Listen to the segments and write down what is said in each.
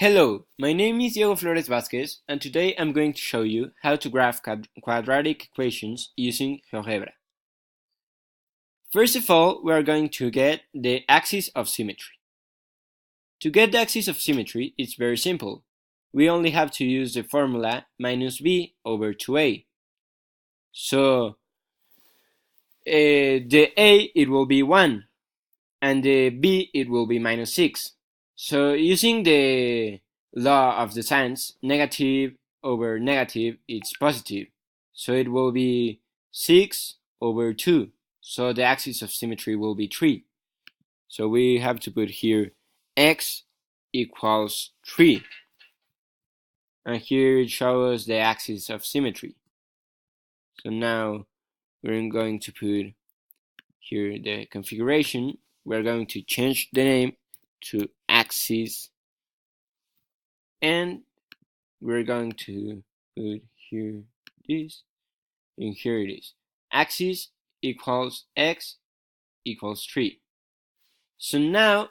Hello, my name is Diego Flores Vázquez, and today I'm going to show you how to graph quadratic equations using GeoGebra. First of all, we are going to get the axis of symmetry. To get the axis of symmetry, it's very simple. We only have to use the formula minus b over 2a. So, the a, it will be 1, and the b, it will be minus 6. So, using the law of the signs, negative over negative is positive. So it will be 6 over 2. So the axis of symmetry will be 3. So we have to put here x equals 3. And here it shows the axis of symmetry. So now we're going to put here the configuration. We're going to change the name to axis, and we're going to put here this, and here it is. Axis equals x equals 3. So now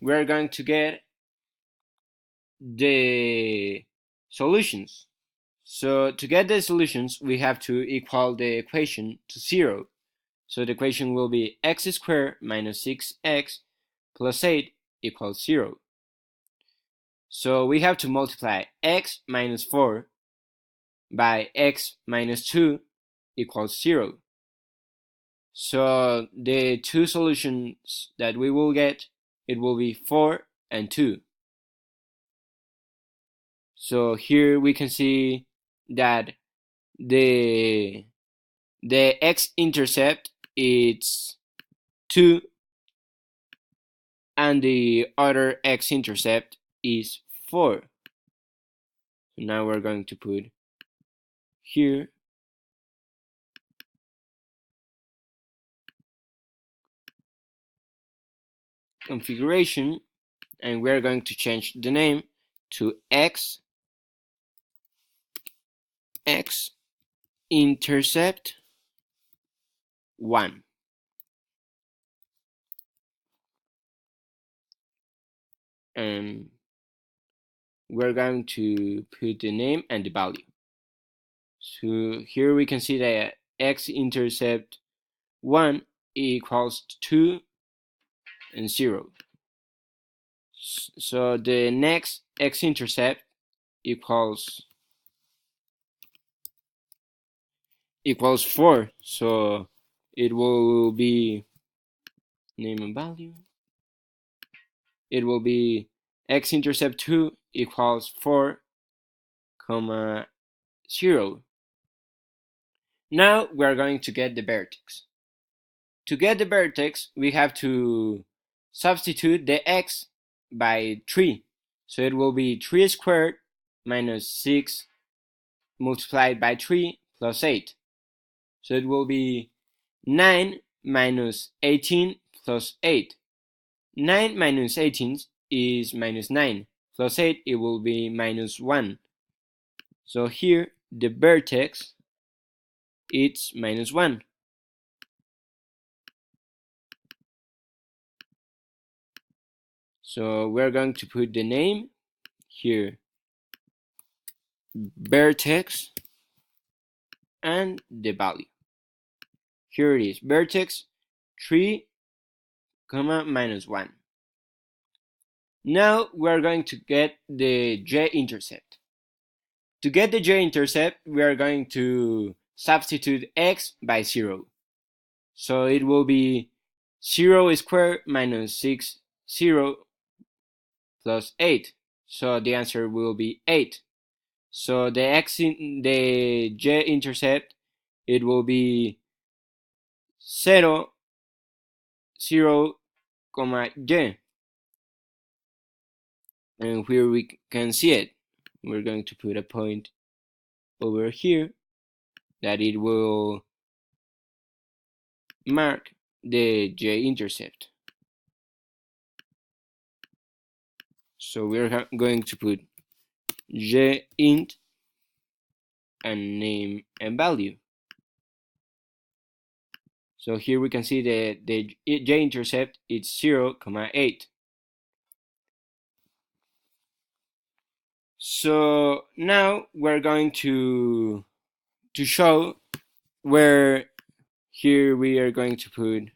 we're going to get the solutions. So to get the solutions, we have to equal the equation to 0. So the equation will be x squared minus 6x plus 8 equals 0. So we have to multiply x minus 4 by x minus 2 equals 0. So the two solutions that we will get, it will be 4 and 2. So here we can see that the x-intercept is 2 and the other x-intercept is 4. So now we're going to put here configuration, and we're going to change the name to x-intercept 1. And we're going to put the name and the value. So here we can see that x-intercept 1 equals 2 and 0. So the next x-intercept equals 4. So it will be name and value. It will be x-intercept 2 equals 4, comma 0. Now we are going to get the vertex. To get the vertex, we have to substitute the x by 3. So it will be 3 squared minus 6 multiplied by 3 plus 8. So it will be 9 minus 18 plus 8. 9 minus 18 is minus 9. Plus 8, it will be minus 1. So here, the vertex, it's minus 1. So we're going to put the name here, vertex, and the value. Here it is, vertex 3, comma minus 1. Now we're going to get the j-intercept. To get the j-intercept, we are going to substitute x by 0. So it will be 0 squared minus 6, 0 plus 8. So the answer will be 8. So the j-intercept, it will be 0, 0, comma j. And here we can see it. We're going to put a point over here that it will mark the j-intercept. So we're going to put j-int and name and value. So here we can see the j-intercept is 0, 8. So now we're going to show where here we are going to put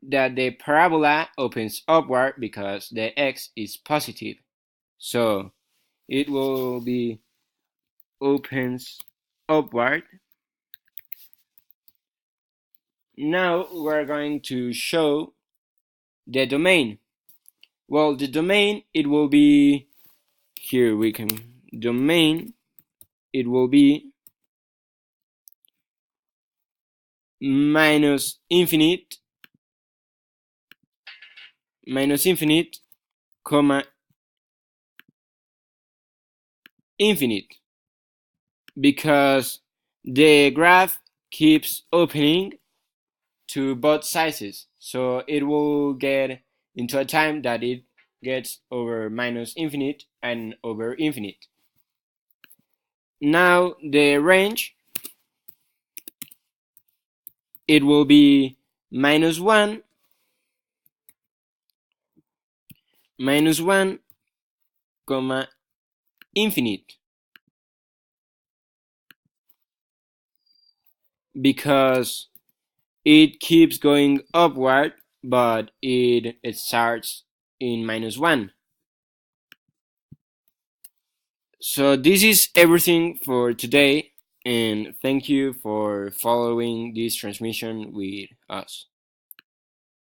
that the parabola opens upward because the x is positive. So it will be opens upward. Now we're going to show the domain. Well, the domain, it will be, here we can, domain, it will be minus infinite, comma, infinite, because the graph keeps opening to both sizes. So it will get into a time that it gets over minus infinite and over infinite. Now the range, it will be -1, comma, infinite, because it keeps going upward, but it starts in -1. So this is everything for today, and thank you for following this transmission with us.